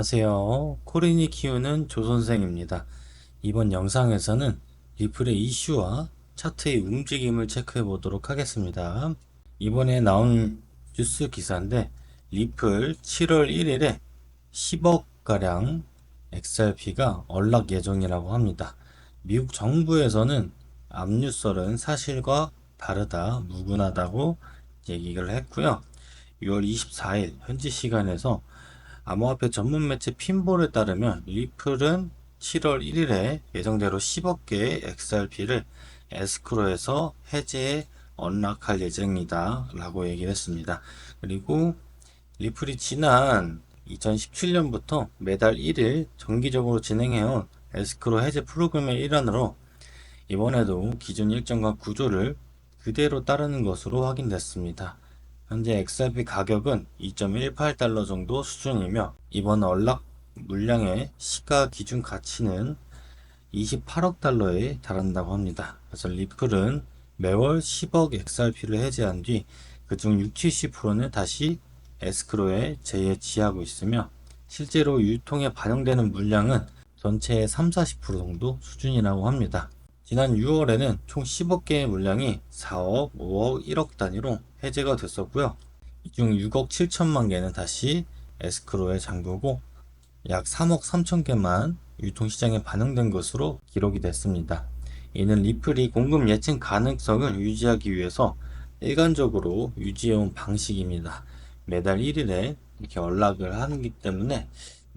안녕하세요. 코린이 키우는 조선생입니다. 이번 영상에서는 리플의 이슈와 차트의 움직임을 체크해 보도록 하겠습니다. 이번에 나온 뉴스 기사인데 리플 7월 1일에 10억가량 XRP가 언락 예정이라고 합니다. 미국 정부에서는 앞뉴설은 사실과 다르다, 무근하다고 얘기를 했고요. 6월 24일 현지 시간에서 암호화폐 전문 매체 핀볼에 따르면 리플은 7월 1일에 예정대로 10억 개의 XRP를 에스크로에서 해제에 언락할 예정이다 라고 얘기를 했습니다. 그리고 리플이 지난 2017년부터 매달 1일 정기적으로 진행해온 에스크로 해제 프로그램의 일환으로 이번에도 기존 일정과 구조를 그대로 따르는 것으로 확인됐습니다. 현재 XRP 가격은 2.18달러 정도 수준이며 이번 언락 물량의 시가 기준 가치는 28억 달러에 달한다고 합니다. 그래서 리플은 매월 10억 XRP를 해제한 뒤 그중 60-70%는 다시 에스크로에 재해지하고 있으며 실제로 유통에 반영되는 물량은 전체의 3-40% 정도 수준이라고 합니다. 지난 6월에는 총 10억 개의 물량이 4억, 5억, 1억 단위로 해제가 됐었고요. 이 중 6억 7천만 개는 다시 에스크로에 잠그고 약 3억 3천 개만 유통시장에 반영된 것으로 기록이 됐습니다. 이는 리플이 공급 예측 가능성을 유지하기 위해서 일관적으로 유지해온 방식입니다. 매달 1일에 이렇게 연락을 하기 때문에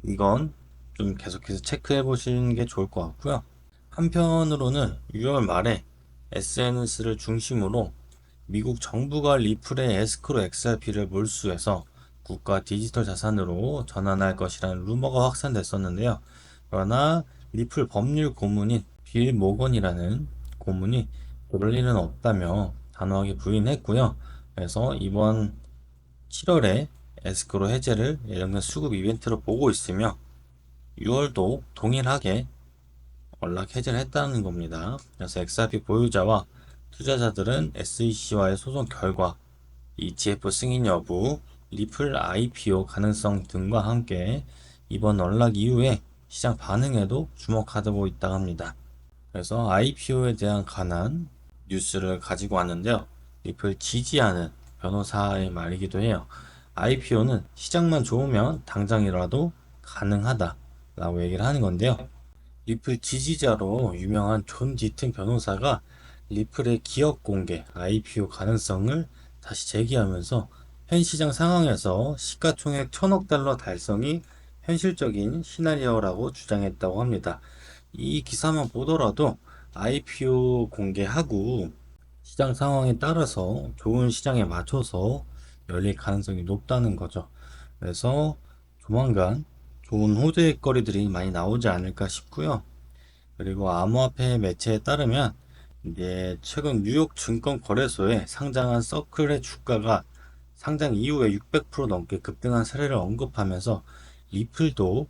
이건 좀 계속해서 체크해 보시는 게 좋을 것 같고요. 한편으로는 6월 말에 SNS를 중심으로 미국 정부가 리플의 에스크로 XRP를 몰수해서 국가 디지털 자산으로 전환할 것이라는 루머가 확산됐었는데요. 그러나 리플 법률 고문인 빌 모건이라는 고문이 그럴 일은 없다며 단호하게 부인했고요. 그래서 이번 7월에 에스크로 해제를 예정된 수급 이벤트로 보고 있으며 6월도 동일하게 연락 해제를 했다는 겁니다. 그래서 XRP 보유자와 투자자들은 SEC와의 소송 결과, ETF 승인 여부, 리플 IPO 가능성 등과 함께 이번 연락 이후에 시장 반응에도 주목하고 있다고 합니다. 그래서 IPO에 대한 관한 뉴스를 가지고 왔는데요. 리플 지지하는 변호사의 말이기도 해요. IPO는 시장만 좋으면 당장이라도 가능하다 라고 얘기를 하는 건데요. 리플 지지자로 유명한 존 디튼 변호사가 리플의 기업 공개, IPO 가능성을 다시 제기하면서 현 시장 상황에서 시가총액 1000억 달러 달성이 현실적인 시나리오라고 주장했다고 합니다. 이 기사만 보더라도 IPO 공개하고 시장 상황에 따라서 좋은 시장에 맞춰서 열릴 가능성이 높다는 거죠. 그래서 조만간 좋은 호재거리들이 많이 나오지 않을까 싶고요. 그리고 암호화폐 매체에 따르면 이제 최근 뉴욕 증권거래소에 상장한 서클의 주가가 상장 이후에 600% 넘게 급등한 사례를 언급하면서 리플도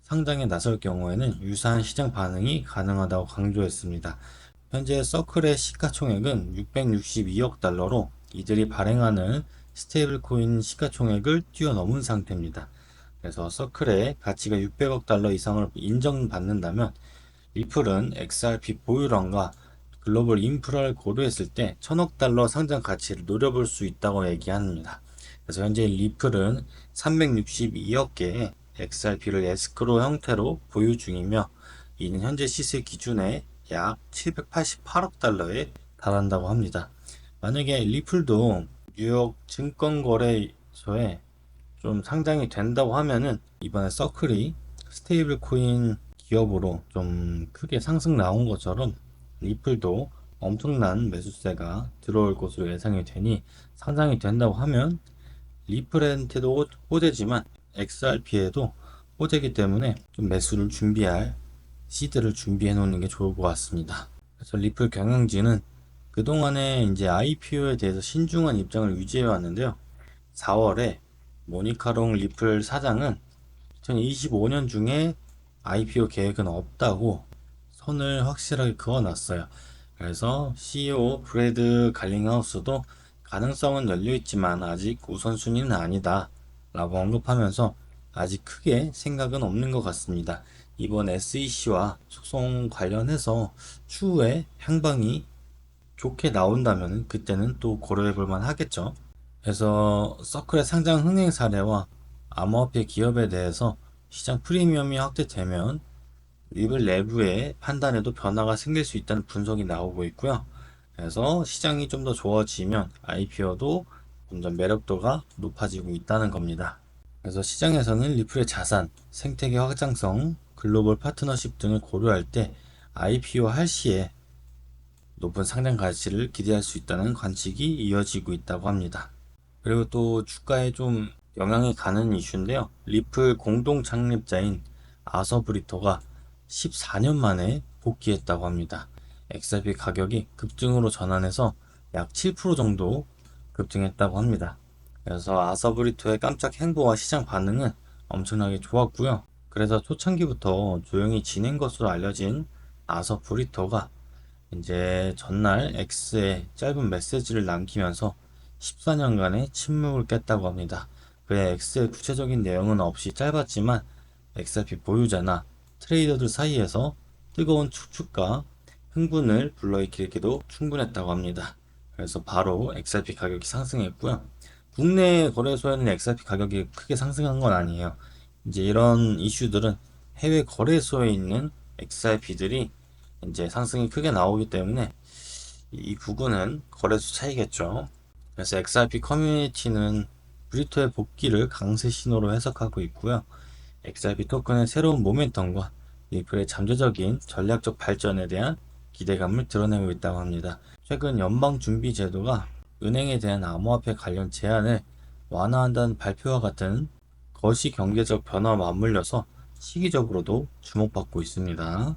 상장에 나설 경우에는 유사한 시장 반응이 가능하다고 강조했습니다. 현재 서클의 시가총액은 662억 달러로 이들이 발행하는 스테이블 코인 시가총액을 뛰어넘은 상태입니다. 그래서 서클의 가치가 600억 달러 이상을 인정받는다면 리플은 XRP 보유량과 글로벌 인프라를 고려했을 때 1000억 달러 상장 가치를 노려볼 수 있다고 얘기합니다. 그래서 현재 리플은 362억 개의 XRP를 에스크로 형태로 보유 중이며 이는 현재 시세 기준에 약 788억 달러에 달한다고 합니다. 만약에 리플도 뉴욕 증권거래소에 좀 상장이 된다고 하면은 이번에 서클이 스테이블 코인 기업으로 좀 크게 상승 나온 것처럼 리플도 엄청난 매수세가 들어올 것으로 예상이 되니 상장이 된다고 하면 리플한테도 호재지만 XRP에도 호재이기 때문에 좀 매수를 준비할 시드를 준비해 놓는 게 좋을 것 같습니다. 그래서 리플 경영진은 그동안에 이제 IPO에 대해서 신중한 입장을 유지해 왔는데요. 4월에 모니카롱 리플 사장은 2025년 중에 IPO 계획은 없다고 선을 확실하게 그어놨어요. 그래서 CEO 브래드 갈링하우스도 가능성은 열려있지만 아직 우선순위는 아니다 라고 언급하면서 아직 크게 생각은 없는 것 같습니다. 이번 SEC와 소송 관련해서 추후에 향방이 좋게 나온다면 그때는 또 고려해 볼 만 하겠죠. 그래서 서클의 상장 흥행 사례와 암호화폐 기업에 대해서 시장 프리미엄이 확대되면 리블 내부의 판단에도 변화가 생길 수 있다는 분석이 나오고 있고요. 그래서 시장이 좀 더 좋아지면 IPO도 점점 매력도가 높아지고 있다는 겁니다. 그래서 시장에서는 리플의 자산, 생태계 확장성, 글로벌 파트너십 등을 고려할 때 IPO 할 시에 높은 상장 가치를 기대할 수 있다는 관측이 이어지고 있다고 합니다. 그리고 또 주가에 좀 영향이 가는 이슈인데요. 리플 공동 창립자인 아서 브리토가 14년 만에 복귀했다고 합니다. XRP 가격이 급등으로 전환해서 약 7% 정도 급등했다고 합니다. 그래서 아서 브리토의 깜짝 행보와 시장 반응은 엄청나게 좋았고요. 그래서 초창기부터 조용히 지낸 것으로 알려진 아서 브리토가 이제 전날 X에 짧은 메시지를 남기면서 14년간의 침묵을 깼다고 합니다. 그의 X의 구체적인 내용은 없이 짧았지만 XRP 보유자나 트레이더들 사이에서 뜨거운 추측과 흥분을 불러일으키기도 충분했다고 합니다. 그래서 바로 XRP 가격이 상승했고요. 국내 거래소에는 XRP 가격이 크게 상승한 건 아니에요. 이제 이런 이슈들은 해외 거래소에 있는 XRP들이 이제 상승이 크게 나오기 때문에 이 부분은 거래소 차이겠죠. 그래서 XRP 커뮤니티는 브리토의 복귀를 강세 신호로 해석하고 있고요. XRP 토큰의 새로운 모멘텀과 리플의 잠재적인 전략적 발전에 대한 기대감을 드러내고 있다고 합니다. 최근 연방준비제도가 은행에 대한 암호화폐 관련 제한을 완화한다는 발표와 같은 거시경제적 변화와 맞물려서 시기적으로도 주목받고 있습니다.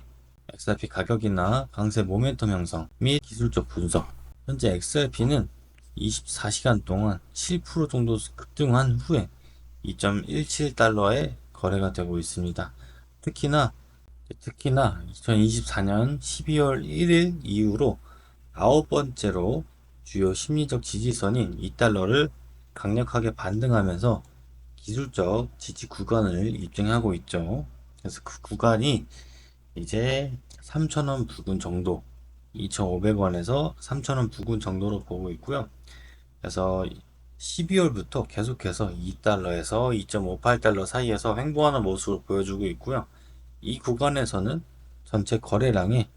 XRP 가격이나 강세 모멘텀 형성 및 기술적 분석. 현재 XRP는 24시간 동안 7% 정도 급등한 후에 2.17달러에 거래가 되고 있습니다. 특히나 2024년 12월 1일 이후로 아홉 번째로 주요 심리적 지지선인 2달러를 강력하게 반등하면서 기술적 지지 구간을 입증하고 있죠. 그래서 그 구간이 이제 3,000원 부근 정도, 2,500원에서 3,000원 부근 정도로 보고 있고요. 그래서 12월부터 계속해서 2달러에서 2.58달러 사이에서 횡보하는 모습을 보여주고 있고요. 이 구간에서는 전체 거래량의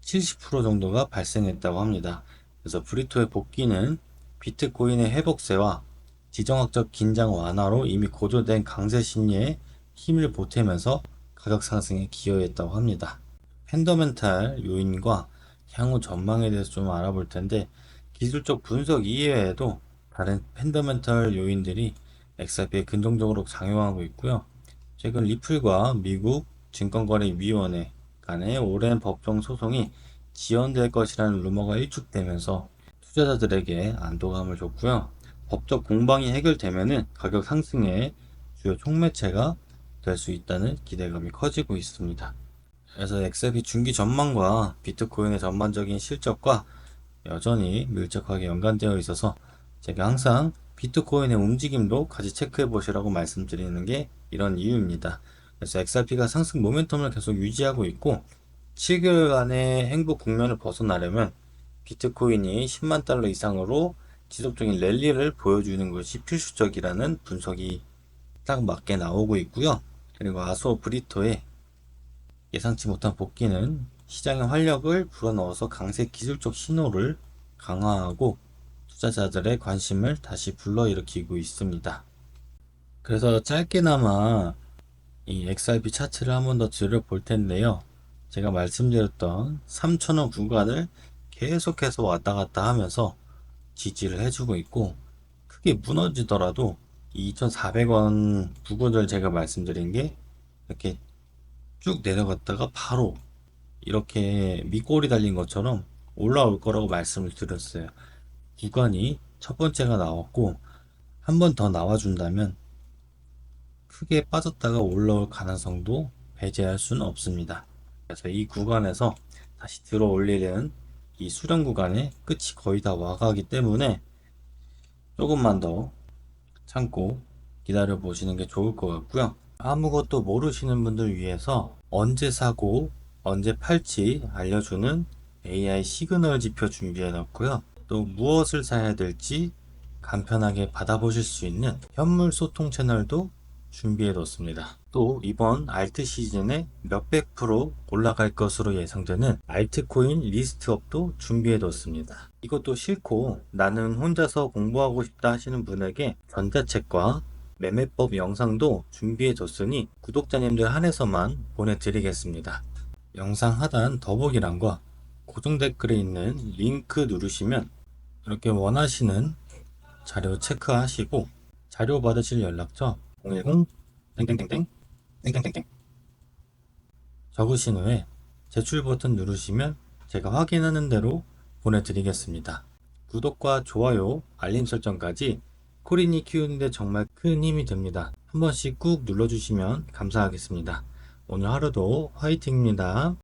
70% 정도가 발생했다고 합니다. 그래서 브리토의 복귀는 비트코인의 회복세와 지정학적 긴장 완화로 이미 고조된 강세 심리에 힘을 보태면서 가격 상승에 기여했다고 합니다. 팬더멘탈 요인과 향후 전망에 대해서 좀 알아볼 텐데 기술적 분석 이외에도 다른 팬더멘탈 요인들이 XRP에 긍정적으로 작용하고 있고요. 최근 리플과 미국 증권거래위원회 간의 오랜 법정 소송이 지연될 것이라는 루머가 일축되면서 투자자들에게 안도감을 줬고요. 법적 공방이 해결되면은 가격 상승의 주요 촉매체가 될 수 있다는 기대감이 커지고 있습니다. 그래서 XRP 중기 전망과 비트코인의 전반적인 실적과 여전히 밀접하게 연관되어 있어서 제가 항상 비트코인의 움직임도 같이 체크해 보시라고 말씀드리는 게 이런 이유입니다. 그래서 XRP가 상승 모멘텀을 계속 유지하고 있고 7개월간의 행복 국면을 벗어나려면 비트코인이 10만 달러 이상으로 지속적인 랠리를 보여주는 것이 필수적이라는 분석이 딱 맞게 나오고 있고요. 그리고 아소 브리토의 예상치 못한 복귀는 시장의 활력을 불어넣어서 강세 기술적 신호를 강화하고 투자자들의 관심을 다시 불러일으키고 있습니다. 그래서 짧게나마 이 XRP 차트를 한번 더 들여볼 텐데요. 제가 말씀드렸던 3,000원 구간을 계속해서 왔다 갔다 하면서 지지를 해주고 있고 크게 무너지더라도 2,400원 부근을 제가 말씀드린 게 이렇게 쭉 내려갔다가 바로 이렇게 밑골이 달린 것처럼 올라올 거라고 말씀을 드렸어요. 구간이 첫 번째가 나왔고 한 번 더 나와준다면 크게 빠졌다가 올라올 가능성도 배제할 수는 없습니다. 그래서 이 구간에서 다시 들어 올리는 이 수렴 구간의 끝이 거의 다 와가기 때문에 조금만 더 참고 기다려 보시는 게 좋을 것 같고요. 아무것도 모르시는 분들 위해서 언제 사고 언제 팔지 알려주는 AI 시그널 지표 준비해 놨고요. 또 무엇을 사야 될지 간편하게 받아보실 수 있는 현물 소통 채널도 준비해 뒀습니다. 또 이번 알트 시즌에 몇백 프로 올라갈 것으로 예상되는 알트코인 리스트업도 준비해 뒀습니다. 이것도 싫고 나는 혼자서 공부하고 싶다 하시는 분에게 전자책과 매매법 영상도 준비해 뒀으니 구독자님들 한해서만 보내드리겠습니다. 영상 하단 더보기란과 고정 댓글에 있는 링크 누르시면 이렇게 원하시는 자료 체크하시고 자료 받으실 연락처 010 땡땡땡땡 땡땡땡땡 적으신 후에 제출 버튼 누르시면 제가 확인하는 대로 보내드리겠습니다. 구독과 좋아요, 알림 설정까지 코린이 키우는데 정말 큰 힘이 됩니다. 한 번씩 꾹 눌러주시면 감사하겠습니다. 오늘 하루도 화이팅입니다.